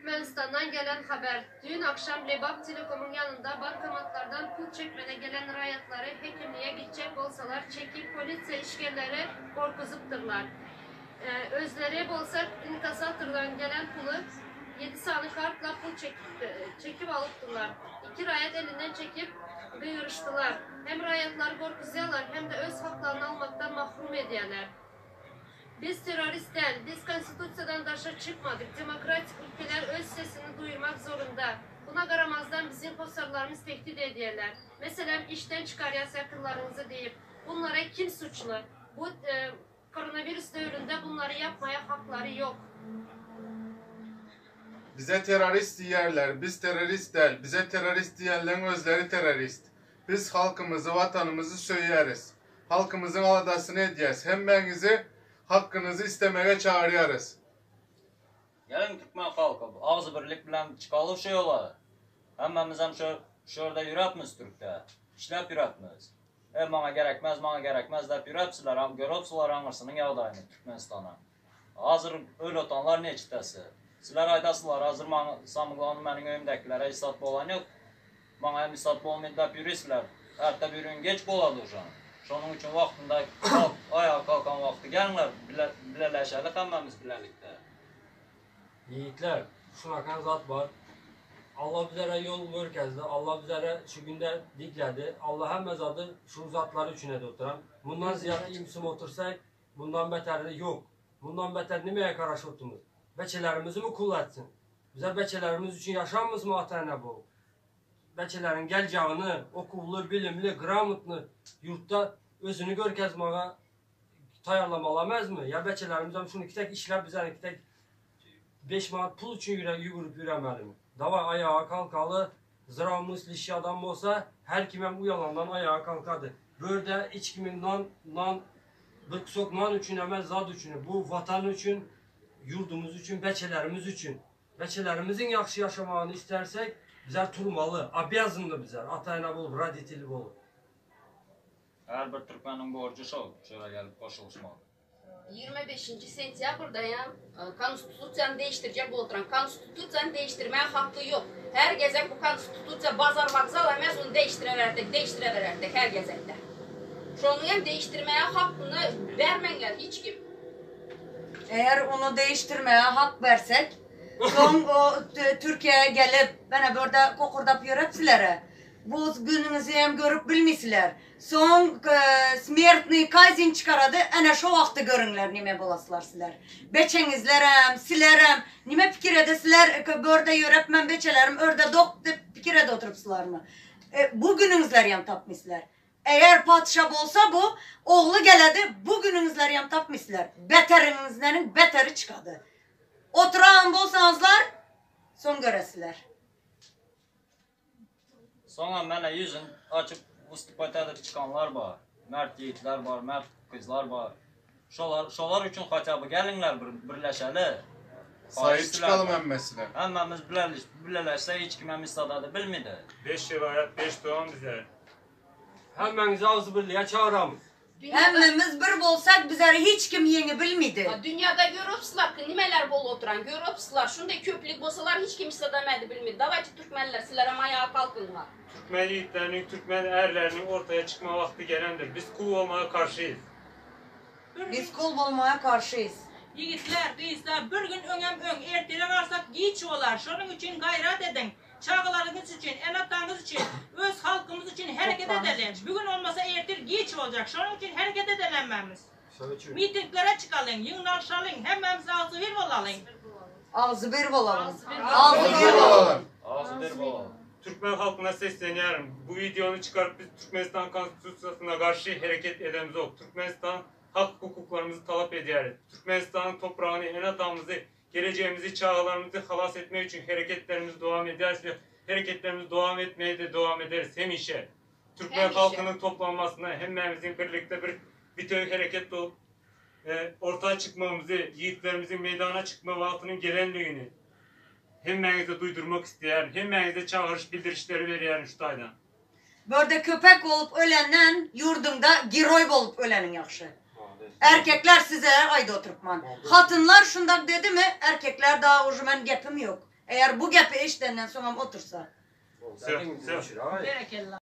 Türkmenistan'dan gelen haber. Dün akşam Lebap Telekom'un yanında bankomatlardan pul çekmene gelen rayatları hekimliğe gidecek olsalar çekip polise işgalleri korkuzuptırlar. Özleri bolsa inkasatırdan gelen pulu 7 sanı kartla pul çekip alıptırlar. İki rayat elinden çekip gıyırıştılar. Hem rayatları korkuzuyorlar hem de öz haklarını almaktan mahrum ediyorlar. Biz terörist değil, biz konstitüsyodan daşa çıkmadık. Demokratik ülkeler öz sesini duyurmak zorunda. Buna qaramazdan bizim kosarlarımız tehdit ediyorlar. Mesela işten çıkarıyor yakınlarınızı deyip. Bunlara kim suçlu? Bu koronavirüs dövründe bunları yapmaya hakları yok. Bize terörist diyerler, biz terörist değil. Bize terörist diyenlerin özleri terörist. Biz halkımızı, vatanımızı söyleriz. Halkımızın aladasını edeceğiz. Hem benizi hakkınızı istemeye çağırıyoruz. Gelin Türkmen halkı, ağzı birlik bilen çıkalım şey ola. Hemmemiz hem şurada yüretmiz Türk'te. İşlep yüretmiz. Bana gerekmez deyip yüretsinler. Görüpsüler anırsının yağdayını Türkmenistan'a. Hazır öyle otanlar ne çıtası? Sizler aydasılar, hazır samıqlanı benim öyümdəkilere isatlı olan yok. Bana hem isatlı olmayın deyip yürüsüler. Ertə bir gün geç boladı o zaman. Şunun için vaktinde ayağa kalkan vakti gelirler, bileleşelik hemmemiz bilelikte. Yiğitler, şunakan zat var. Allah bizlere yol görkezdi, Allah bizlere şu günde dikledi. Allah hem mezadı şu zatları üçüne de oturan. Bundan ziyade imsim otursak, bundan beteri yok. Bundan beter nemeye karşı oturmuş? Beçelerimizi mi kullatsın? Bize beçelerimiz için yaşamımız mı atayına bu? Beçelerin geleceğini, okullu, bilimli, gramotlu yurtta özünü görkezmeye tayarlamalamaz mı? Ya beçelerimizden şunu iki tek işler bize iki tek 5 manat pul için yürüyüp yürümeli mi? Dava ayağa kalkalı, zıramız, lişi adam olsa her kimem bu yalandan ayağa kalkadı. Böyle hiç kimin bir kusok nan için hemen zat için, bu vatan için, yurdumuz için, beçelerimiz için. Beçelerimizin yaxşı yaşamağını istersek bizler turmalı, abiyazındı bizler. Atayına bulup, raditili bulup. Her bir Türkmenin borcu şöyle gelip koşuluşmalı. 25 sentyabr'dayam konstitusiyanı değiştirecek oturan. Konstitusiyanı değiştirmeye hakkı yok. Her gezek bu konstitusiya bazar vokzal emez onu değiştirevererdik her gezekte. Şunu hem değiştirmeye hakkını vermenler hiç kim. Eğer onu değiştirmeye hak versek, son o Türkiye'ye gelip bana burada kokurdap yöretilere, bu günümüzü hem görüp bilmişler. Son smertni kazin çıkaradı, ana şu vakti görünler nime bulasılar sizler. Beçenizlerem, silerem, nime fikir edesiler, burada yöretmen beçelerim, orada fikir ede oturupsılar mı? Bugünümüzler yam tapmışlar. Eğer padişah olsa bu, oğlu geledi, bugünümüzler yam tapmışlar. Beterinizlerin beteri çıkadı. Oturan bolsanızlar, son göresiler. Sonra bana yüzün açıp istifade çıkanlar var. Mert yiğitler var, mert kızlar var. Şolar için hatabı gelinler birleşeli. Sahip çıkalım emmesine. Hemmemiz bileleşse hiç kimem istadadı bilmedi. 5 rivayet, 5 doğan bize. Hemen ağzı birliğe çağıramız. Hemmemiz bir bolsak bizleri hiç kim yeni bilmedi. Dünyada görüpsüler ki nimeler bol oturan, görüpsüler. Şunda köplük bolsalar hiç kim istemedi bilmedi. Davacı Türkmenler sizlere ayağa kalkınlar. Türkmen yiğitlerinin, Türkmen erlerinin ortaya çıkma vakti gelendir. Biz kul olmaya karşıyız. Biz kul olmaya karşıyız. Yiğitler, kızlar bir gün önem ertele varsak geç olar. Şunun için gayret edin. Çağlarınız için, enatanız için, öz halkımız için hareket edelim. Bugün olmasa ertir geç olacak. Şunun için hareket edelememiz. Mitinglere çıkalım, yığınlaşalım, hemimiz ağzı bir olalım. Ağzı bir olalım. Ağzı bir olalım. Ağzı bir olalım. Türkmen halkına sesleniyorum. Bu videonu çıkarıp biz Türkmenistan Konstitusiyası'na karşı hareket edemiz yok. Türkmenistan hak hukuklarımızı talep ediyoruz. Türkmenistan'ın toprağını, enatamızı, geleceğimizi, çağlarımızı halas etmek için hareketlerimiz devam ederiz ve hareketlerimiz devam etmeye de devam ederiz hem işe. Türkmen halkının toplanmasına hemmemizin birlikte bir bütün hareket olup ortaya çıkmamızı, yiğitlerimizin meydana çıkma vaktinin gelenliğini hemmenize duydurmak isteyen, hemmenize çağırış bildirişleri veriyorum şu taydan. Burada köpek olup ölenden yurdunda giroy olup ölenin yaxşı. Erkekler size ayda oturupman. Hatınlar şundak dedi mi? Erkekler daha ucumen gepim yok. Eğer bu gepi işlerinden sonra otursa. Sev, sev. Berekellah.